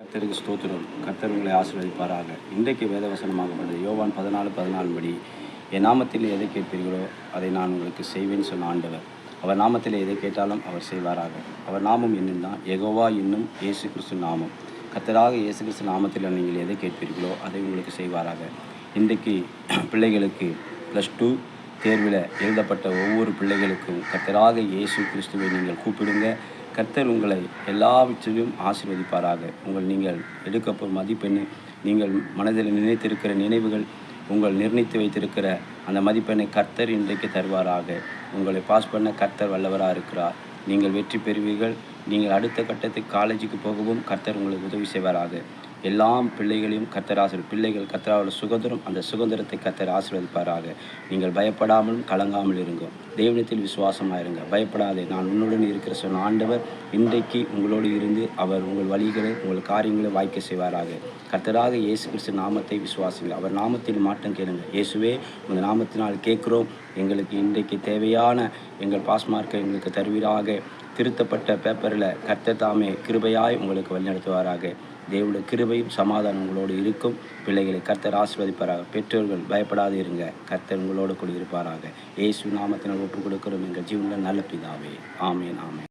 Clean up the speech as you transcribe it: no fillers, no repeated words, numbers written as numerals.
கர்த்தருக்கு ஸ்தோத்திரம். கர்த்தர் உங்களை ஆசீர்வதிப்பாராக. இன்றைக்கு வேதவசனமாகப்பட்டது யோவான் 14:14 படி, என் நாமத்தில் எதை கேட்பீர்களோ அதை நான் உங்களுக்கு செய்வேன் சொன்ன ஆண்டவர். அவர் நாமத்தில் எதை கேட்டாலும் அவர் செய்வாராக. அவர் நாமம் என்னென்னா யெகோவா என்னும் இயேசு கிறிஸ்து நாமம். கர்த்தராக இயேசு கிறிஸ்து நாமத்தில் நீங்கள் எதை கேட்பீர்களோ அதை உங்களுக்கு செய்வாராக. இன்றைக்கு பிள்ளைகளுக்கு +2 தேர்வில் எழுதப்பட்ட ஒவ்வொரு பிள்ளைகளுக்கும் கர்த்தராக இயேசு கிறிஸ்துவை நீங்கள் கூப்பிடுங்க. கர்த்தர் உங்களை எல்லாவற்றிலும் ஆசீர்வதிப்பாராக. நீங்கள் எடுக்கப்போகும் மதிப்பெண், நீங்கள் மனதில் நினைத்திருக்கிற நினைவுகள், உங்கள் நிர்ணயித்து வைத்திருக்கிற அந்த மதிப்பெண்ணை கர்த்தர் இன்றைக்கு தருவாராக. உங்களை பாஸ் பண்ண கர்த்தர் வல்லவராக இருக்கிறார். நீங்கள் வெற்றி பெறுவீர்கள். நீங்கள் அடுத்த கட்டத்துக்கு காலேஜுக்கு போகவும் கர்த்தர் உங்களுக்கு உதவி செய்வாராக. எல்லா பிள்ளைகளையும் கர்த்தர் பிள்ளைகள் கர்த்தரோட சுதந்திரம், அந்த சுதந்திரத்தை கர்த்தர் ஆசீர்வதிப்பாராக. நீங்கள் பயப்படாமலும் கலங்காமல் இருங்க. தேவனிடத்தில் விசுவாசமாக இருங்க. பயப்படாதே, நான் உன்னுடன் இருக்கிற சொன்ன ஆண்டவர் இன்றைக்கு உங்களோடு இருந்து அவர் உங்கள் வழிகளை, உங்கள் காரியங்களை வாய்க்க செய்வாராக. கர்த்தராக இயேசு கிறிஸ்து நாமத்தை விசுவாசிங்க. அவர் நாமத்தில் மாற்றம் கேளுங்க. இயேசுவே, உங்கள் நாமத்தினால் கேட்குறோம். எங்களுக்கு இன்றைக்கு தேவையான எங்கள் பாஸ் மார்க்கை எங்களுக்கு தருவீராக. திருத்தப்பட்ட பேப்பரில் கர்த்தர் தாமே கிருபையாய் உங்களுக்கு வழிநடத்துவாராக. தேவனுடைய கிருபையும் சமாதானம் உங்களோடு இருக்கும். பிள்ளைகளை கர்த்தர் ஆசீர்வதிப்பாராக. பெற்றோர்கள் பயப்படாது இருங்க. கர்த்தர் உங்களோடு கூட இருப்பாராக. இயேசு நாமத்தினால் ஒப்புக் கொடுக்கிறோம் எங்கள் ஜீவனில் நல்ல பிதாவே. ஆமேன், ஆமேன்.